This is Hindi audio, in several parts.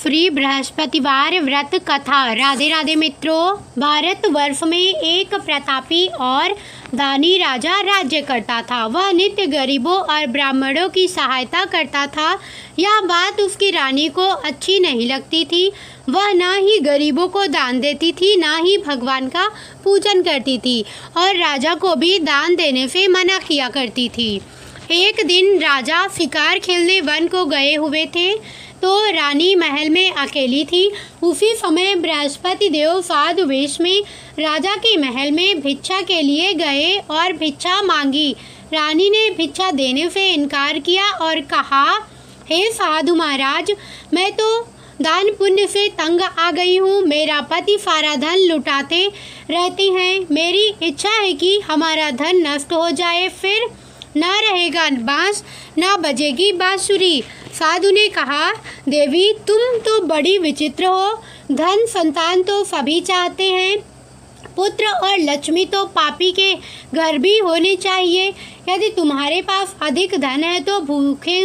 श्री बृहस्पतिवार व्रत कथा। राधे राधे मित्रों, भारतवर्ष में एक प्रतापी और दानी राजा राज्य करता था। वह नित्य गरीबों और ब्राह्मणों की सहायता करता था। यह बात उसकी रानी को अच्छी नहीं लगती थी। वह ना ही गरीबों को दान देती थी, ना ही भगवान का पूजन करती थी और राजा को भी दान देने से मना किया करती थी। एक दिन राजा शिकार खेलने वन को गए हुए थे तो रानी महल में अकेली थी। उसी समय बृहस्पति देव साधु वेश में राजा के महल में भिक्षा के लिए गए और भिक्षा मांगी। रानी ने भिक्षा देने से इनकार किया और कहा, हे साधु महाराज, मैं तो दान पुण्य से तंग आ गई हूँ। मेरा पति सारा धन लुटाते रहते हैं। मेरी इच्छा है कि हमारा धन नष्ट हो जाए, फिर ना रहेगा बांस, ना बजेगी बांसुरी। साधु ने कहा, देवी, तुम तो बड़ी विचित्र हो। धन संतान तो सभी चाहते हैं, पुत्र और लक्ष्मी तो पापी के घर भी होने चाहिए। यदि तुम्हारे पास अधिक धन है तो भूखे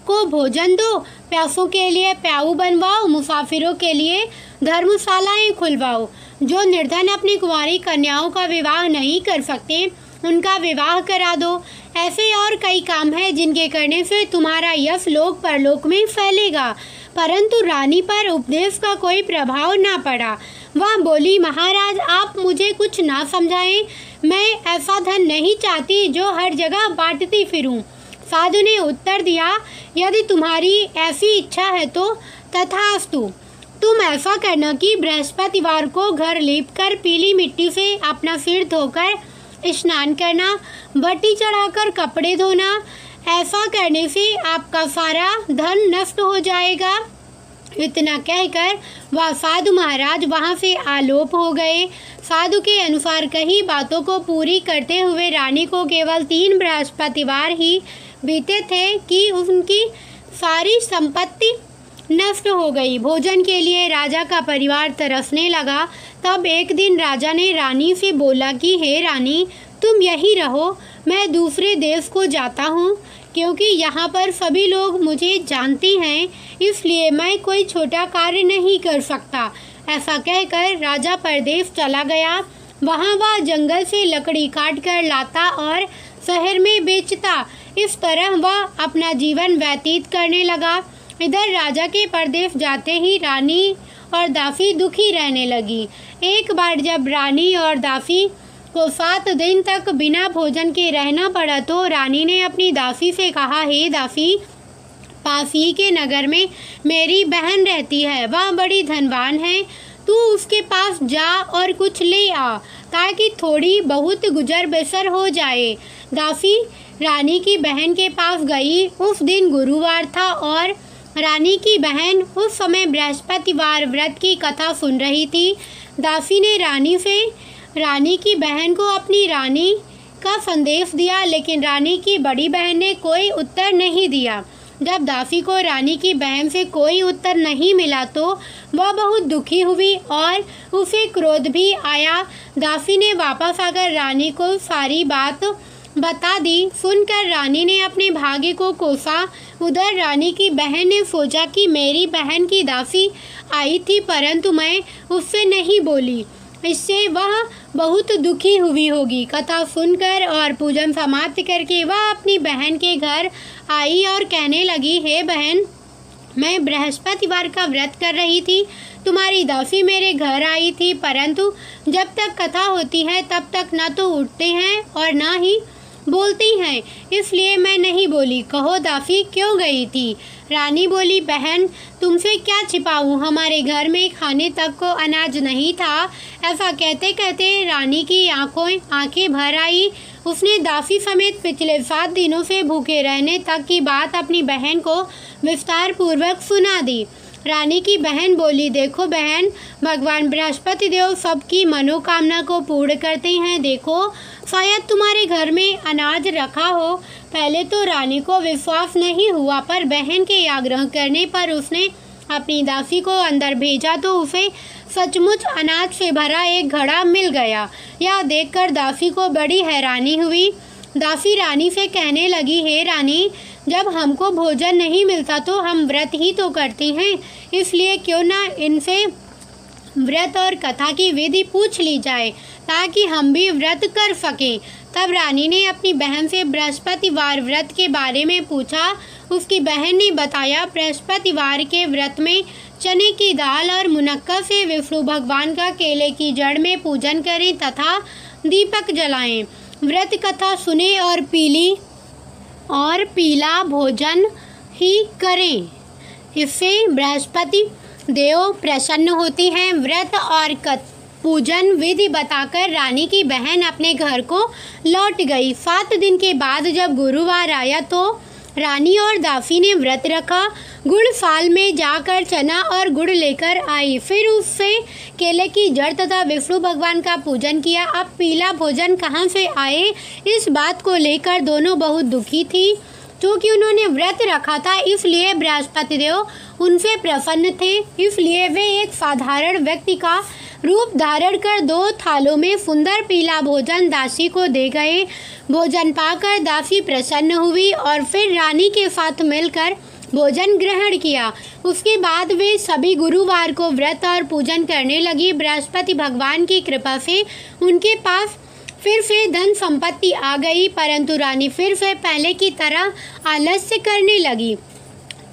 को भोजन दो, प्यासों के लिए प्याऊ बनवाओ, मुसाफिरों के लिए धर्मशालाएं खुलवाओ। जो निर्धन अपनी कुंवारी कन्याओं का विवाह नहीं कर सकते, उनका विवाह करा दो। ऐसे और कई काम हैं जिनके करने से तुम्हारा यश लोक परलोक में फैलेगा। परंतु रानी पर उपदेश का कोई प्रभाव ना पड़ा। वह बोली, महाराज, आप मुझे कुछ ना समझाएं। मैं ऐसा धन नहीं चाहती जो हर जगह बांटती फिरूं। साधु ने उत्तर दिया, यदि तुम्हारी ऐसी इच्छा है तो तथास्तु। तुम ऐसा करना कि बृहस्पतिवार को घर लीपकर पीली मिट्टी से अपना सिर धोकर स्नान करना, भट्टी चढ़ाकर कपड़े धोना। ऐसा करने से आपका सारा धन नष्ट हो जाएगा। इतना कहकर वह साधु महाराज वहां से आलोप हो गए। साधु के अनुसार कई बातों को पूरी करते हुए रानी को केवल 3 बृहस्पतिवार ही बीते थे कि उनकी सारी संपत्ति नष्ट हो गई। भोजन के लिए राजा का परिवार तरसने लगा। तब एक दिन राजा ने रानी से बोला कि हे रानी, तुम यहीं रहो, मैं दूसरे देश को जाता हूँ, क्योंकि यहाँ पर सभी लोग मुझे जानती हैं, इसलिए मैं कोई छोटा कार्य नहीं कर सकता। ऐसा कहकर राजा परदेश चला गया। वहाँ वह जंगल से लकड़ी काट कर लाता और शहर में बेचता। इस तरह वह अपना जीवन व्यतीत करने लगा। इधर राजा के परदेश जाते ही रानी और दासी दुखी रहने लगी। एक बार जब रानी और दासी को 7 दिन तक बिना भोजन के रहना पड़ा तो रानी ने अपनी दासी से कहा, हे दासी, पास ही के नगर में मेरी बहन रहती है, वह बड़ी धनवान है। तू उसके पास जा और कुछ ले आ, ताकि थोड़ी बहुत गुजर बसर हो जाए। दासी रानी की बहन के पास गई। उस दिन गुरुवार था और रानी की बहन उस समय बृहस्पतिवार व्रत की कथा सुन रही थी। दासी ने रानी की बहन को अपनी रानी का संदेश दिया, लेकिन रानी की बड़ी बहन ने कोई उत्तर नहीं दिया। जब दासी को रानी की बहन से कोई उत्तर नहीं मिला तो वह बहुत दुखी हुई और उसे क्रोध भी आया। दासी ने वापस आकर रानी को सारी बात बता दी। सुनकर रानी ने अपने भाग्य को कोसा। उधर रानी की बहन ने सोचा कि मेरी बहन की दासी आई थी, परंतु मैं उससे नहीं बोली, इससे वह बहुत दुखी हुई होगी। कथा सुनकर और पूजन समाप्त करके वह अपनी बहन के घर आई और कहने लगी, हे बहन, मैं बृहस्पतिवार का व्रत कर रही थी। तुम्हारी दासी मेरे घर आई थी, परंतु जब तक कथा होती है तब तक न तो उठते हैं और न ही बोलती हैं, इसलिए मैं नहीं बोली। कहो दासी, क्यों गई थी? रानी बोली, बहन, तुमसे क्या छिपाऊं, हमारे घर में खाने तक को अनाज नहीं था। ऐसा कहते कहते रानी की आंखें भर आई। उसने दासी समेत पिछले 7 दिनों से भूखे रहने तक की बात अपनी बहन को विस्तार पूर्वक सुना दी। रानी की बहन बोली, देखो बहन, भगवान बृहस्पति देव सबकी मनोकामना को पूर्ण करते हैं। देखो, शायद तुम्हारे घर में अनाज रखा हो। पहले तो रानी को विश्वास नहीं हुआ, पर बहन के आग्रह करने पर उसने अपनी दासी को अंदर भेजा तो उसे सचमुच अनाज से भरा एक घड़ा मिल गया। यह देखकर दासी को बड़ी हैरानी हुई। दासी रानी से कहने लगी, हे रानी, जब हमको भोजन नहीं मिलता तो हम व्रत ही तो करते हैं, इसलिए क्यों ना इनसे व्रत और कथा की विधि पूछ ली जाए ताकि हम भी व्रत कर सकें। तब रानी ने अपनी बहन से बृहस्पतिवार व्रत के बारे में पूछा। उसकी बहन ने बताया, बृहस्पतिवार के व्रत में चने की दाल और मुनक्का से विष्णु भगवान का केले की जड़ में पूजन करें तथा दीपक जलाएं। व्रत कथा सुने और पीला भोजन ही करें। इससे बृहस्पति देव प्रसन्न होते हैं। व्रत और पूजन विधि बताकर रानी की बहन अपने घर को लौट गई। 7 दिन के बाद जब गुरुवार आया तो रानी और दासी ने व्रत रखा। गुड़ फाल में जाकर चना और गुड़ लेकर आई, फिर उससे केले की जड़ तथा विष्णु भगवान का पूजन किया। अब पीला भोजन कहाँ से आए, इस बात को लेकर दोनों बहुत दुखी थी। क्योंकि उन्होंने व्रत रखा था, इसलिए बृहस्पति देव उनसे प्रसन्न थे। इसलिए वे एक साधारण व्यक्ति का रूप धारण कर 2 थालों में सुंदर पीला भोजन दासी को दे गए। भोजन पाकर दासी प्रसन्न हुई और फिर रानी के साथ मिलकर भोजन ग्रहण किया। उसके बाद वे सभी गुरुवार को व्रत और पूजन करने लगी। बृहस्पति भगवान की कृपा से उनके पास फिर से धन संपत्ति आ गई, परंतु रानी फिर से पहले की तरह आलस्य करने लगी।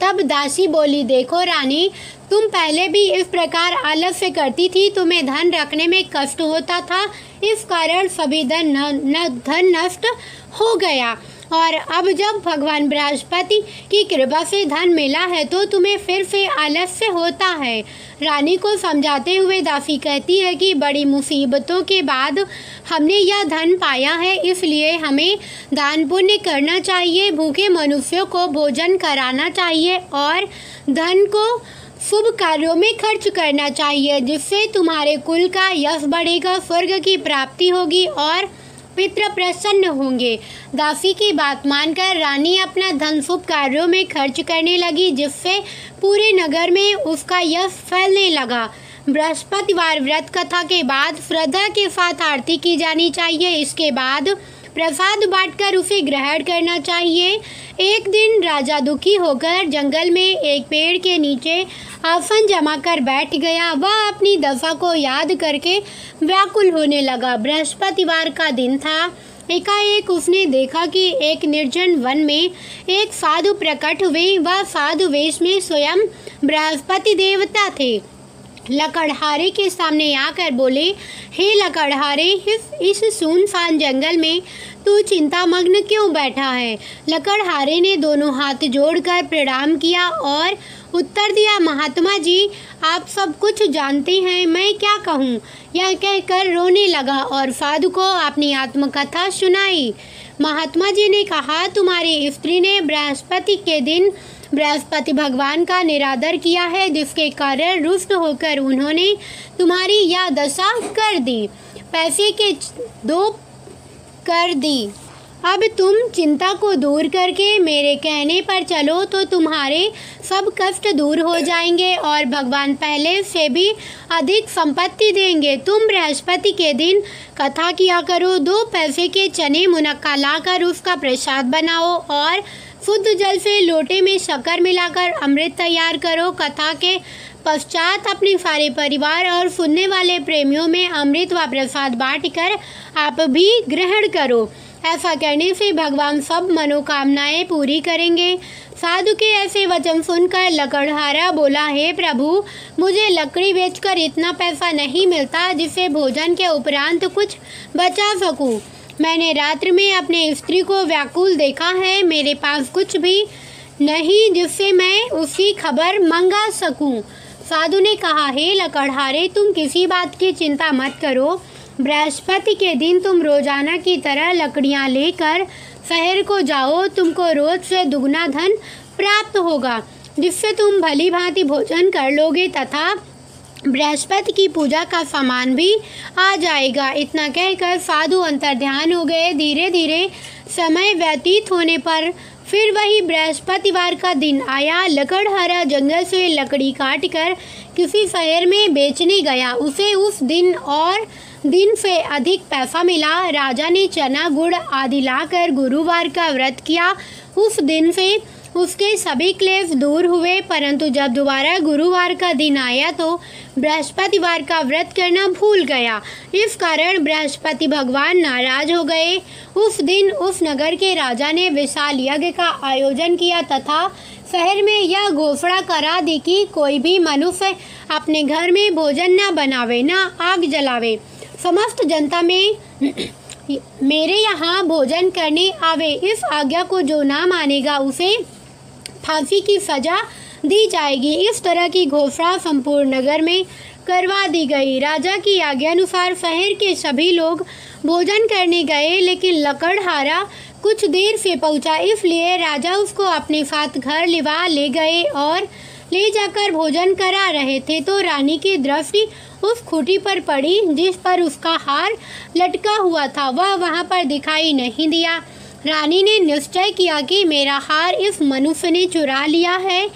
तब दासी बोली, देखो रानी, तुम पहले भी इस प्रकार आलस्य करती थी, तुम्हें धन रखने में कष्ट होता था, इस कारण सभी धन नष्ट हो गया। और अब जब भगवान बृहस्पति की कृपा से धन मिला है तो तुम्हें फिर से आलस्य होता है। रानी को समझाते हुए दासी कहती है कि बड़ी मुसीबतों के बाद हमने यह धन पाया है, इसलिए हमें दान पुण्य करना चाहिए, भूखे मनुष्यों को भोजन कराना चाहिए और धन को शुभ कार्यों में खर्च करना चाहिए, जिससे तुम्हारे कुल का यश बढ़ेगा, स्वर्ग की प्राप्ति होगी और पितृ प्रसन्न होंगे। दासी की बात मानकर रानी अपना धन शुभ कार्यों में खर्च करने लगी, जिससे पूरे नगर में उसका यश फैलने लगा। बृहस्पतिवार व्रत कथा के बाद श्रद्धा के साथ आरती की जानी चाहिए। इसके बाद प्रसाद बांटकर उसे ग्रहण करना चाहिए। एक दिन राजा दुखी होकर जंगल में एक पेड़ के नीचे आसन जमा कर बैठ गया। वह अपनी दशा को याद करके व्याकुल होने लगा। बृहस्पतिवार का दिन था। एकाएक उसने देखा कि एक निर्जन वन में एक साधु प्रकट हुए। वह साधु वेश में स्वयं बृहस्पति देवता थे। लकड़हारे के सामने आकर बोले, हे लकड़हारे, इस सुनसान जंगल में तू चिंतामग्न क्यों बैठा है? लकड़हारे ने दोनों हाथ जोड़कर प्रणाम किया और उत्तर दिया, महात्मा जी, आप सब कुछ जानते हैं, मैं क्या कहूँ? यह कहकर रोने लगा और साधु को अपनी आत्मकथा सुनाई। महात्मा जी ने कहा, तुम्हारी स्त्री ने बृहस्पति के दिन बृहस्पति भगवान का निरादर किया है, जिसके कारण रुष्ट होकर उन्होंने तुम्हारी यह दशा कर दी, पैसे के 2 कर दी। अब तुम चिंता को दूर करके मेरे कहने पर चलो तो तुम्हारे सब कष्ट दूर हो जाएंगे और भगवान पहले से भी अधिक संपत्ति देंगे। तुम बृहस्पति के दिन कथा किया करो, 2 पैसे के चने मुनक्का लाकर उसका प्रसाद बनाओ और शुद्ध जल से लोटे में शक्कर मिलाकर अमृत तैयार करो। कथा के पश्चात अपने सारे परिवार और सुनने वाले प्रेमियों में अमृत व प्रसाद बांटकर आप भी ग्रहण करो। ऐसा करने से भगवान सब मनोकामनाएं पूरी करेंगे। साधु के ऐसे वचन सुनकर लकड़हारा बोला, हे प्रभु, मुझे लकड़ी बेचकर इतना पैसा नहीं मिलता जिससे भोजन के उपरांत कुछ बचा सकूं। मैंने रात्रि में अपने स्त्री को व्याकुल देखा है, मेरे पास कुछ भी नहीं जिससे मैं उसकी खबर मंगा सकूं। साधु ने कहा, हे लकड़हारे, तुम किसी बात की चिंता मत करो। बृहस्पति के दिन तुम रोजाना की तरह लकड़ियां लेकर शहर को जाओ। तुमको रोज से दुगना धन प्राप्त होगा, जिससे तुम भली भांति भोजन कर लोगे तथा बृहस्पति की पूजा का सामान भी आ जाएगा। इतना कहकर साधु अंतर्ध्यान हो गए। धीरे धीरे समय व्यतीत होने पर फिर वही बृहस्पतिवार का दिन आया। लकड़हारा जंगल से लकड़ी काटकर किसी शहर में बेचने गया। उसे उस दिन से अधिक पैसा मिला। राजा ने चना गुड़ आदि लाकर गुरुवार का व्रत किया। उस दिन से उसके सभी क्लेश दूर हुए। परंतु जब दोबारा गुरुवार का दिन आया तो बृहस्पतिवार का व्रत करना भूल गया। इस कारण बृहस्पति भगवान नाराज हो गए। उस दिन उस नगर के राजा ने विशाल यज्ञ का आयोजन किया तथा शहर में यह घोषणा करा दी कि कोई भी मनुष्य अपने घर में भोजन न बनावे, न आग जलावे। समस्त जनता में मेरे यहाँ भोजन करने आवे। इस आज्ञा को जो ना मानेगा उसे फांसी की सजा दी जाएगी। इस तरह की घोषणा संपूर्ण नगर में करवा दी गई। राजा की आज्ञा अनुसार शहर के सभी लोग भोजन करने गए, लेकिन लकड़हारा कुछ देर से पहुंचा, इसलिए राजा उसको अपने साथ घर लिवा ले गए और ले जाकर भोजन करा रहे थे तो रानी की दृष्टि उस खूंटी पर पड़ी जिस पर उसका हार लटका हुआ था। वह वहां पर दिखाई नहीं दिया। रानी ने निश्चय किया कि मेरा हार इस मनुष्य ने चुरा लिया है।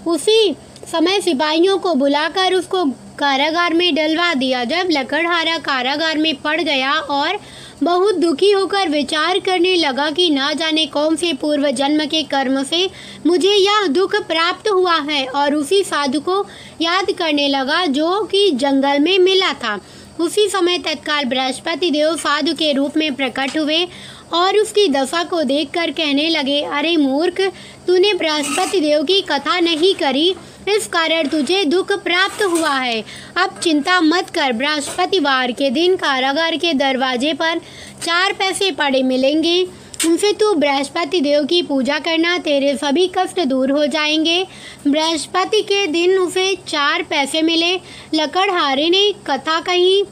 उसी समय सिपाहियों को बुलाकर उसको कारागार में डलवा दिया। जब लकड़हारा कारागार में पड़ गया और बहुत दुखी होकर विचार करने लगा कि ना जाने कौन से पूर्व जन्म के कर्म से मुझे यह दुख प्राप्त हुआ है, और उसी साधु को याद करने लगा जो कि जंगल में मिला था। उसी समय तत्काल बृहस्पति देव साधु के रूप में प्रकट हुए और उसकी दशा को देखकर कहने लगे, अरे मूर्ख, तूने बृहस्पति देव की कथा नहीं करी, इस कारण तुझे दुख प्राप्त हुआ है। अब चिंता मत कर, बृहस्पतिवार के दिन कारागार के दरवाजे पर 4 पैसे पड़े मिलेंगे, उनसे तू बृहस्पति देव की पूजा करना, तेरे सभी कष्ट दूर हो जाएंगे। बृहस्पति के दिन उसे 4 पैसे मिले। लकड़हारे ने कथा कही।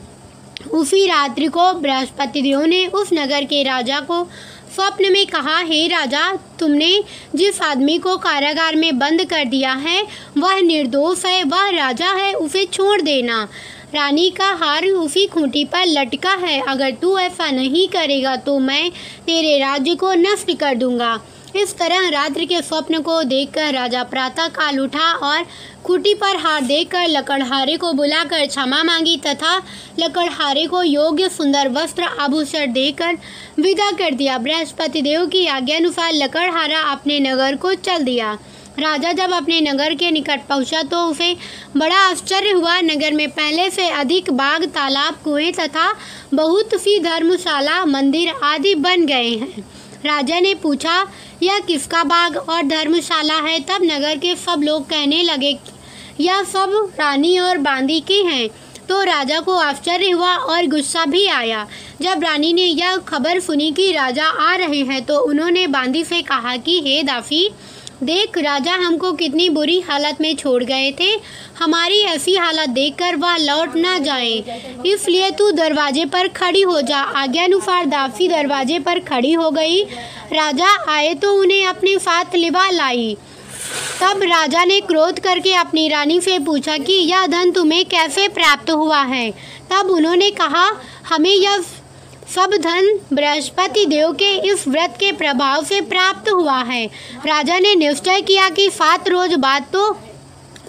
उसी रात्रि को बृहस्पति देव ने उस नगर के राजा को स्वप्न में कहा, हे राजा, तुमने जिस आदमी को कारागार में बंद कर दिया है वह निर्दोष है, वह राजा है, उसे छोड़ देना। रानी का हार उसी खूंटी पर लटका है। अगर तू ऐसा नहीं करेगा तो मैं तेरे राज्य को नष्ट कर दूंगा। इस तरह रात्रि के स्वप्न को देखकर राजा प्रातः काल उठा और खूंटी पर हार देखकर लकड़हारे को बुलाकर क्षमा मांगी तथा लकड़हारे को योग्य सुंदर वस्त्र आभूषण देकर विदा कर दिया। बृहस्पति देव की आज्ञानुसार लकड़हारा अपने नगर को चल दिया। राजा जब अपने नगर के निकट पहुंचा तो उसे बड़ा आश्चर्य हुआ। नगर में पहले से अधिक बाग, तालाब, कुएं तथा बहुत सी धर्मशाला, मंदिर आदि बन गए हैं। राजा ने पूछा, यह किसका बाग और धर्मशाला है? तब नगर के सब लोग कहने लगे, यह सब रानी और बांदी के हैं। तो राजा को आश्चर्य हुआ और गुस्सा भी आया। जब रानी ने यह खबर सुनी कि राजा आ रहे हैं तो उन्होंने बांदी से कहा कि हे दासी, देख, राजा हमको कितनी बुरी हालत में छोड़ गए थे। हमारी ऐसी हालत देखकर वह लौट ना जाए, इसलिए तू दरवाजे पर खड़ी हो जा। आज्ञानुसार दासी दरवाजे पर खड़ी हो गई। राजा आए तो उन्हें अपने साथ लिवा लाई। तब राजा ने क्रोध करके अपनी रानी से पूछा कि यह धन तुम्हें कैसे प्राप्त हुआ है? तब उन्होंने कहा, हमें यह सब धन बृहस्पति देव के इस व्रत के प्रभाव से प्राप्त हुआ है। राजा ने निश्चय किया कि 7 रोज बाद तो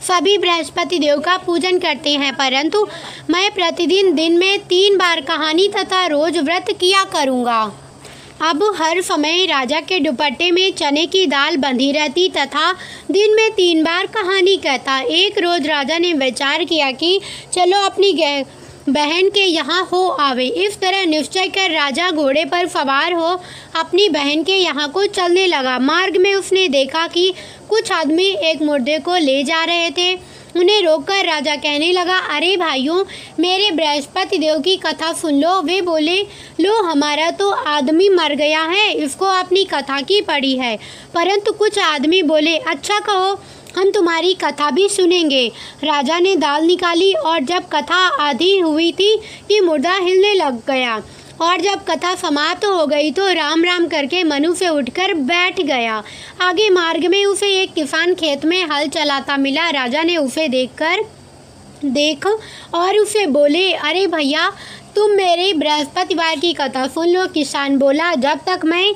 सभी बृहस्पति देव का पूजन करते हैं, परंतु मैं प्रतिदिन दिन में 3 बार कहानी तथा रोज व्रत किया करूँगा। अब हर समय राजा के दुपट्टे में चने की दाल बंधी रहती तथा दिन में 3 बार कहानी कहता। एक रोज राजा ने विचार किया कि चलो अपनी बहन के यहाँ हो आवे। इस तरह निश्चय कर राजा घोड़े पर सवार हो अपनी बहन के यहाँ को चलने लगा। मार्ग में उसने देखा कि कुछ आदमी एक मुर्दे को ले जा रहे थे। उन्हें रोककर राजा कहने लगा, अरे भाइयों, मेरे बृहस्पति देव की कथा सुन लो। वे बोले, लो, हमारा तो आदमी मर गया है, इसको अपनी कथा की पड़ी है। परंतु कुछ आदमी बोले, अच्छा कहो, हम तुम्हारी कथा भी सुनेंगे। राजा ने दाल निकाली और जब कथा आधी हुई थी कि मुर्दा हिलने लग गया, और जब कथा समाप्त हो गई तो राम राम करके मनु से उठकर बैठ गया। आगे मार्ग में उसे एक किसान खेत में हल चलाता मिला। राजा ने उसे देख और उसे बोले, अरे भैया, तुम मेरे बृहस्पतिवार की कथा सुन लो। किसान बोला, जब तक मैं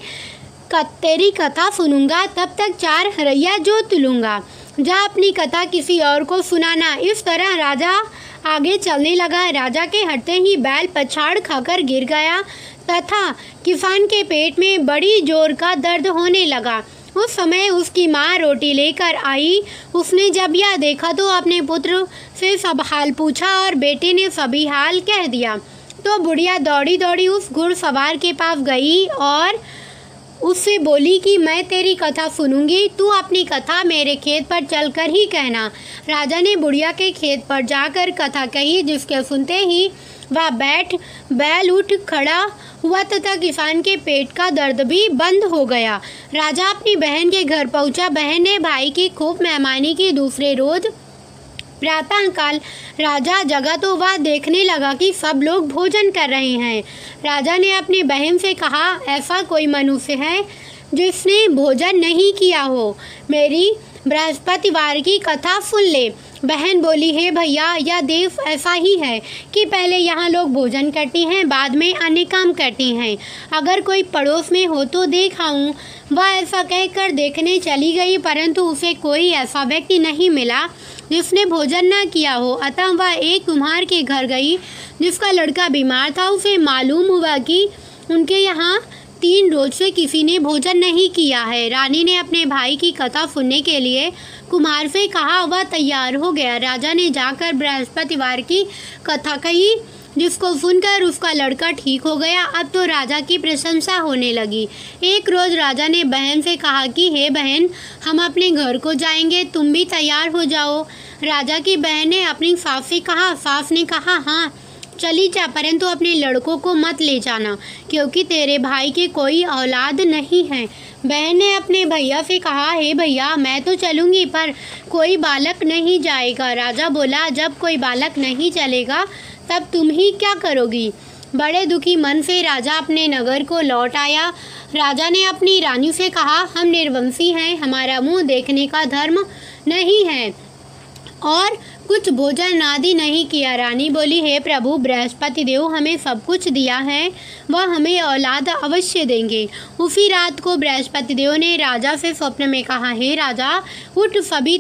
तेरी कथा सुनूंगा तब तक 4 हरैया जोत लूँगा। जा अपनी कथा किसी और को सुनाना। इस तरह राजा आगे चलने लगा। राजा के हटते ही बैल पछाड़ खाकर गिर गया तथा किसान के पेट में बड़ी जोर का दर्द होने लगा। उस समय उसकी माँ रोटी लेकर आई। उसने जब यह देखा तो अपने पुत्र से सब हाल पूछा और बेटे ने सभी हाल कह दिया। तो बुढ़िया दौड़ी दौड़ी उस घुड़सवार के पास गई और उससे बोली कि मैं तेरी कथा सुनूंगी, तू अपनी कथा मेरे खेत पर चलकर ही कहना। राजा ने बुढ़िया के खेत पर जाकर कथा कही, जिसके सुनते ही वह बैल उठ खड़ा हुआ तथा किसान के पेट का दर्द भी बंद हो गया। राजा अपनी बहन के घर पहुंचा। बहन ने भाई की खूब मेहमानी की। दूसरे रोज प्रातःकाल राजा जगा तो वह देखने लगा कि सब लोग भोजन कर रहे हैं। राजा ने अपनी बहन से कहा, ऐसा कोई मनुष्य है जिसने भोजन नहीं किया हो, मेरी बृहस्पतिवार की कथा सुन ले। बहन बोली, हे भैया, यह देश ऐसा ही है कि पहले यहाँ लोग भोजन करती हैं, बाद में अन्य काम करती हैं। अगर कोई पड़ोस में हो तो देख आऊँ। वह ऐसा कहकर देखने चली गई, परंतु उसे कोई ऐसा व्यक्ति नहीं मिला जिसने भोजन न किया हो। अतः वह एक कुम्हार के घर गई जिसका लड़का बीमार था। उसे मालूम हुआ कि उनके यहाँ 3 रोज से किसी ने भोजन नहीं किया है। रानी ने अपने भाई की कथा सुनने के लिए कुम्हार से कहा। वह तैयार हो गया। राजा ने जाकर बृहस्पतिवार की कथा कही, जिसको सुनकर उसका लड़का ठीक हो गया। अब तो राजा की प्रशंसा होने लगी। एक रोज़ राजा ने बहन से कहा कि हे बहन, हम अपने घर को जाएंगे, तुम भी तैयार हो जाओ। राजा की बहन ने अपनी सास से कहा। सास ने कहा, हाँ चली जा, परंतु अपने लड़कों को मत ले जाना, क्योंकि तेरे भाई की कोई औलाद नहीं है। बहन ने अपने भैया से कहा, हे भैया, मैं तो चलूँगी, पर कोई बालक नहीं जाएगा। राजा बोला, जब कोई बालक नहीं चलेगा तब तुम ही क्या करोगी। बड़े दुखी मन से राजा अपने नगर को लौट आया। राजा ने अपनी रानी से कहा, हम निर्वंशी हैं, हमारा मुंह देखने का धर्म नहीं है और कुछ भोजन आदि नहीं किया। रानी बोली, हे प्रभु, बृहस्पति देव हमें सब कुछ दिया है, वह हमें औलाद अवश्य देंगे। उसी रात को बृहस्पति देव ने राजा से स्वप्न में कहा, हे राजा, उठ, सभी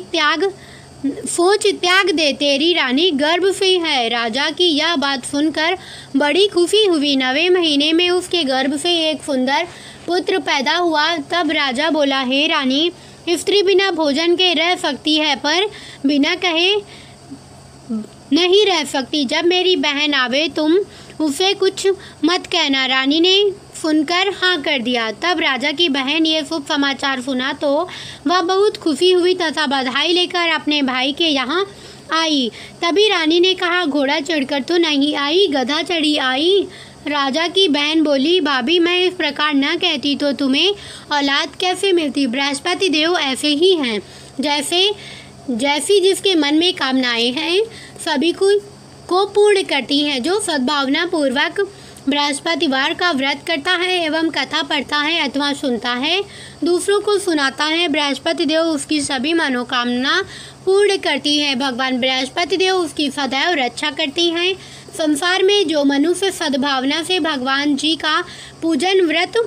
सोच त्याग दे, तेरी रानी गर्भ से है। राजा की यह बात सुनकर बड़ी खुशी हुई। 9वें महीने में उसके गर्भ से एक सुंदर पुत्र पैदा हुआ। तब राजा बोला, हे रानी, स्त्री बिना भोजन के रह सकती है, पर बिना कहे नहीं रह सकती। जब मेरी बहन आवे तुम उसे कुछ मत कहना। रानी ने सुनकर हाँ कर दिया। तब राजा की बहन ये शुभ समाचार सुना तो वह बहुत खुशी हुई तथा बधाई लेकर अपने भाई के यहाँ आई। तभी रानी ने कहा, घोड़ा चढ़कर तो नहीं आई, गधा चढ़ी आई। राजा की बहन बोली, भाभी, मैं इस प्रकार न कहती तो तुम्हें औलाद कैसे मिलती। बृहस्पति देव ऐसे ही हैं, जैसी जिसके मन में कामनाएं हैं सभी को पूर्ण करती हैं। जो सद्भावना पूर्वक बृहस्पतिवार का व्रत करता है एवं कथा पढ़ता है अथवा सुनता है, दूसरों को सुनाता है, बृहस्पति देव उसकी सभी मनोकामना पूर्ण करती है। भगवान बृहस्पति देव उसकी सदैव रक्षा करती हैं। संसार में जो मनुष्य सद्भावना से भगवान जी का पूजन व्रत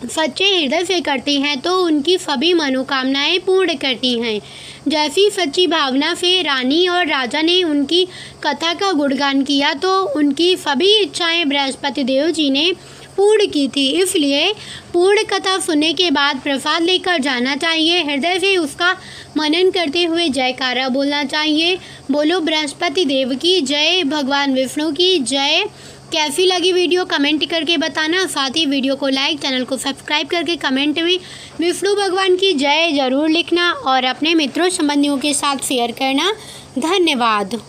सच्चे हृदय से करती हैं तो उनकी सभी मनोकामनाएं पूर्ण करती हैं। जैसी सच्ची भावना से रानी और राजा ने उनकी कथा का गुणगान किया तो उनकी सभी इच्छाएं बृहस्पति देव जी ने पूर्ण की थी। इसलिए पूर्ण कथा सुनने के बाद प्रसाद लेकर जाना चाहिए। हृदय से उसका मनन करते हुए जयकारा बोलना चाहिए। बोलो बृहस्पति देव की जय, भगवान विष्णु की जय। कैसी लगी वीडियो कमेंट करके बताना। साथ ही वीडियो को लाइक, चैनल को सब्सक्राइब करके कमेंट में विष्णु भगवान की जय ज़रूर लिखना और अपने मित्रों संबंधियों के साथ शेयर करना। धन्यवाद।